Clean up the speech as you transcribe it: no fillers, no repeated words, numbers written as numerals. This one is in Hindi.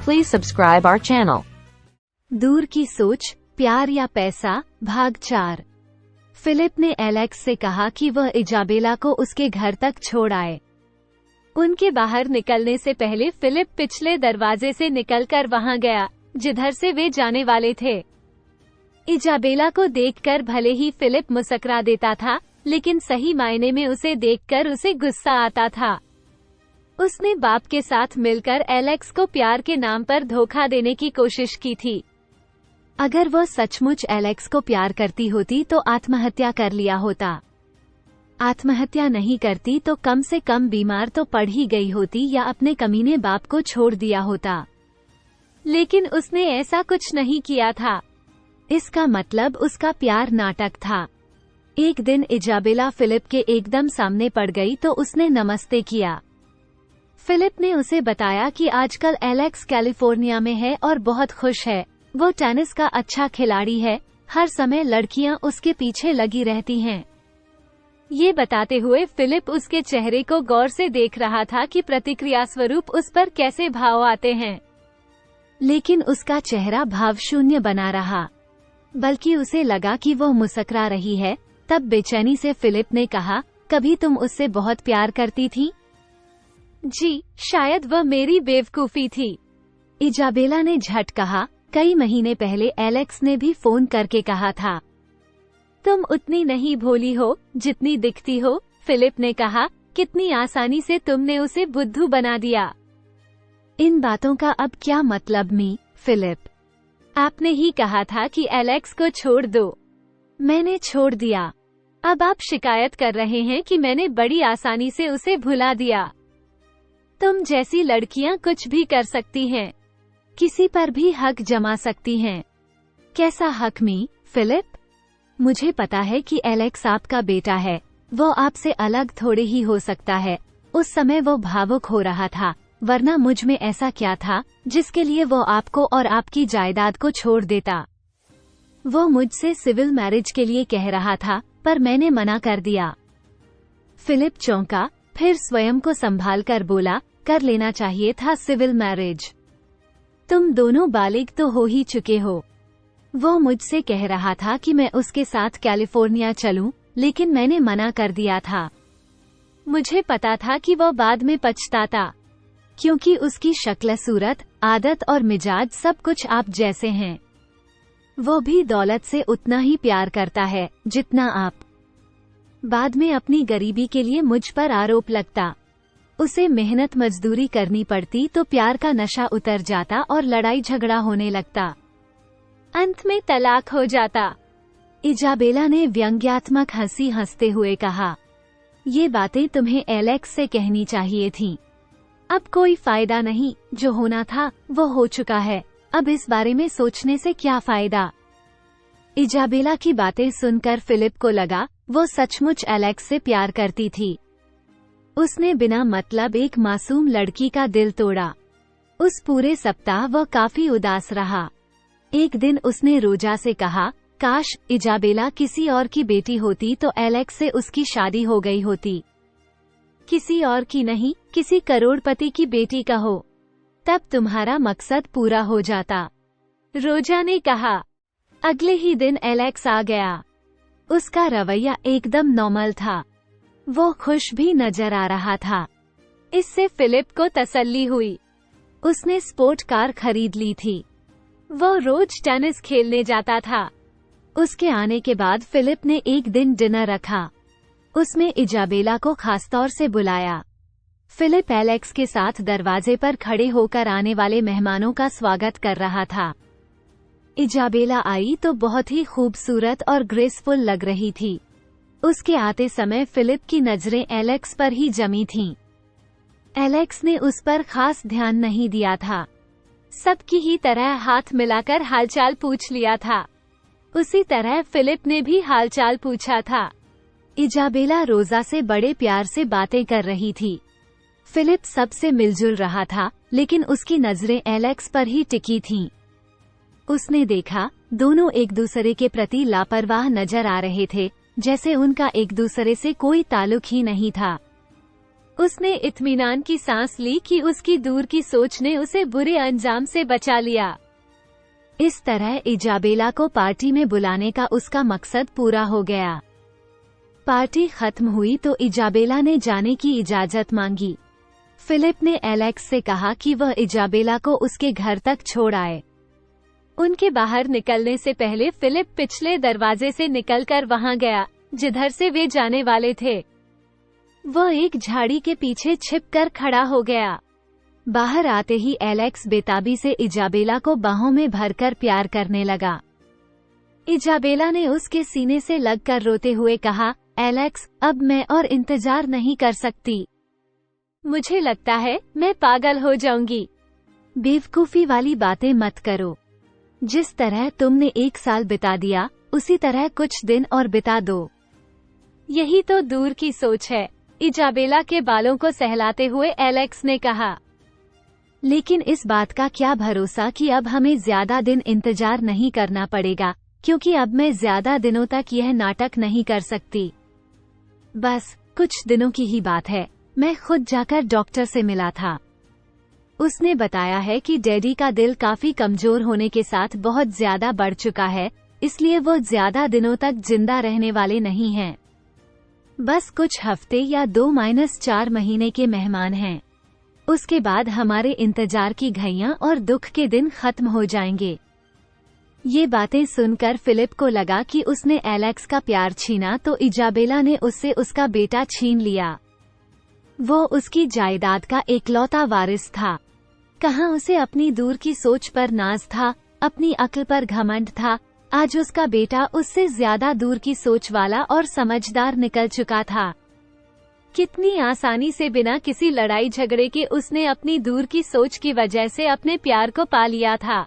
Please subscribe our channel. दूर की सोच, प्यार या पैसा, भाग 4। फिलिप ने एलेक्स से कहा कि वह इजाबेला को उसके घर तक छोड़ आए। उनके बाहर निकलने से पहले फिलिप पिछले दरवाजे से निकलकर वहां गया, जिधर से वे जाने वाले थे। इजाबेला को देखकर भले ही फिलिप मुस्कुरा देता था, लेकिन सही मायने में उसे देखकर उसे गुस्सा आता था। उसने बाप के साथ मिलकर एलेक्स को प्यार के नाम पर धोखा देने की कोशिश की थी। अगर वह सचमुच एलेक्स को प्यार करती होती तो आत्महत्या कर लिया होता। आत्महत्या नहीं करती तो कम से कम बीमार तो पड़ ही गई होती या अपने कमीने बाप को छोड़ दिया होता। लेकिन उसने ऐसा कुछ नहीं किया था। इसका मतलब उसका प्यार नाटक था। एक दिन इजाबेला फिलिप के एकदम सामने पड़ गई तो उसने नमस्ते किया। फिलिप ने उसे बताया कि आजकल एलेक्स कैलिफोर्निया में है और बहुत खुश है। वो टेनिस का अच्छा खिलाड़ी है, हर समय लड़कियां उसके पीछे लगी रहती हैं। ये बताते हुए फिलिप उसके चेहरे को गौर से देख रहा था कि प्रतिक्रिया स्वरूप उस पर कैसे भाव आते हैं। लेकिन उसका चेहरा भावशून्य बना रहा, बल्कि उसे लगा कि वह मुस्कुरा रही है। तब बेचैनी से फिलिप ने कहा, कभी तुम उससे बहुत प्यार करती थी? जी, शायद वह मेरी बेवकूफी थी, इजाबेला ने झट कहा। कई महीने पहले एलेक्स ने भी फोन करके कहा था, तुम उतनी नहीं भोली हो जितनी दिखती हो। फिलिप ने कहा, कितनी आसानी से तुमने उसे बुद्धू बना दिया। इन बातों का अब क्या मतलब फिलिप? आपने ही कहा था कि एलेक्स को छोड़ दो। मैंने छोड़ दिया। अब आप शिकायत कर रहे हैं कि मैंने बड़ी आसानी से उसे भुला दिया। तुम जैसी लड़कियां कुछ भी कर सकती हैं, किसी पर भी हक जमा सकती हैं। कैसा हक फिलिप? मुझे पता है कि एलेक्स आपका बेटा है, वो आपसे अलग थोड़े ही हो सकता है। उस समय वो भावुक हो रहा था, वरना मुझ में ऐसा क्या था जिसके लिए वो आपको और आपकी जायदाद को छोड़ देता। वो मुझसे सिविल मैरिज के लिए कह रहा था, पर मैंने मना कर दिया। फिलिप चौंका, फिर स्वयं को संभाल कर बोला, कर लेना चाहिए था सिविल मैरिज। तुम दोनों बालिग तो हो ही चुके हो। वो मुझसे कह रहा था कि मैं उसके साथ कैलिफोर्निया चलूं, लेकिन मैंने मना कर दिया था। मुझे पता था कि वो बाद में पछताता, क्योंकि उसकी शक्ल सूरत, आदत और मिजाज सब कुछ आप जैसे हैं। वो भी दौलत से उतना ही प्यार करता है जितना आप। बाद में अपनी गरीबी के लिए मुझ पर आरोप लगता। उसे मेहनत मजदूरी करनी पड़ती तो प्यार का नशा उतर जाता और लड़ाई झगड़ा होने लगता। अंत में तलाक हो जाता। इजाबेला ने व्यंग्यात्मक हंसी हंसते हुए कहा, ये बातें तुम्हें एलेक्स से कहनी चाहिए थीं। अब कोई फायदा नहीं, जो होना था वो हो चुका है। अब इस बारे में सोचने से क्या फायदा? इजाबेला की बातें सुनकर फिलिप को लगा वो सचमुच एलेक्स से प्यार करती थी। उसने बिना मतलब एक मासूम लड़की का दिल तोड़ा। उस पूरे सप्ताह वह काफी उदास रहा। एक दिन उसने रोजा से कहा, काश इजाबेला किसी और की बेटी होती तो एलेक्स से उसकी शादी हो गई होती। किसी और की नहीं, किसी करोड़पति की बेटी का हो, तब तुम्हारा मकसद पूरा हो जाता, रोजा ने कहा। अगले ही दिन एलेक्स आ गया। उसका रवैया एकदम नॉर्मल था। वो खुश भी नजर आ रहा था। इससे फिलिप को तसल्ली हुई। उसने स्पोर्ट कार खरीद ली थी। वो रोज टेनिस खेलने जाता था। उसके आने के बाद फिलिप ने एक दिन डिनर रखा। उसमें इजाबेला को खासतौर से बुलाया। फिलिप एलेक्स के साथ दरवाजे पर खड़े होकर आने वाले मेहमानों का स्वागत कर रहा था। इजाबेला आई तो बहुत ही खूबसूरत और ग्रेसफुल लग रही थी। उसके आते समय फिलिप की नजरें एलेक्स पर ही जमी थीं। एलेक्स ने उस पर खास ध्यान नहीं दिया था। सबकी ही तरह हाथ मिलाकर हालचाल पूछ लिया था। उसी तरह फिलिप ने भी हालचाल पूछा था। इजाबेला रोजा से बड़े प्यार से बातें कर रही थी। फिलिप सबसे मिलजुल रहा था, लेकिन उसकी नजरें एलेक्स पर ही टिकी थीं। उसने देखा, दोनों एक दूसरे के प्रति लापरवाह नजर आ रहे थे, जैसे उनका एक दूसरे से कोई ताल्लुक ही नहीं था। उसने इत्मीनान की सांस ली कि उसकी दूर की सोच ने उसे बुरे अंजाम से बचा लिया। इस तरह इजाबेला को पार्टी में बुलाने का उसका मकसद पूरा हो गया। पार्टी खत्म हुई तो इजाबेला ने जाने की इजाजत मांगी। फिलिप ने एलेक्स से कहा कि वह इजाबेला को उसके घर तक छोड़ आए। उनके बाहर निकलने से पहले फिलिप पिछले दरवाजे से निकलकर वहां गया जिधर से वे जाने वाले थे। वह एक झाड़ी के पीछे छिपकर खड़ा हो गया। बाहर आते ही एलेक्स बेताबी से इजाबेला को बाहों में भरकर प्यार करने लगा। इजाबेला ने उसके सीने से लगकर रोते हुए कहा, एलेक्स, अब मैं और इंतजार नहीं कर सकती। मुझे लगता है मैं पागल हो जाऊंगी। बेवकूफी वाली बातें मत करो। जिस तरह तुमने 1 साल बिता दिया, उसी तरह कुछ दिन और बिता दो। यही तो दूर की सोच है, इजाबेला के बालों को सहलाते हुए एलेक्स ने कहा। लेकिन इस बात का क्या भरोसा कि अब हमें ज्यादा दिन इंतजार नहीं करना पड़ेगा, क्योंकि अब मैं ज्यादा दिनों तक यह नाटक नहीं कर सकती। बस कुछ दिनों की ही बात है, मैं खुद जाकर डॉक्टर से मिला था। उसने बताया है कि डैडी का दिल काफी कमजोर होने के साथ बहुत ज्यादा बढ़ चुका है, इसलिए वो ज्यादा दिनों तक जिंदा रहने वाले नहीं हैं। बस कुछ हफ्ते या 2-4 महीने के मेहमान हैं। उसके बाद हमारे इंतजार की घड़ियां और दुख के दिन खत्म हो जाएंगे। ये बातें सुनकर फिलिप को लगा कि उसने एलेक्स का प्यार छीना तो इजाबेला ने उससे उसका बेटा छीन लिया। वो उसकी जायदाद का एकलौता वारिस था। कहाँ उसे अपनी दूर की सोच पर नाज था, अपनी अक्ल पर घमंड था। आज उसका बेटा उससे ज्यादा दूर की सोच वाला और समझदार निकल चुका था। कितनी आसानी से बिना किसी लड़ाई झगड़े के उसने अपनी दूर की सोच की वजह से अपने प्यार को पा लिया था।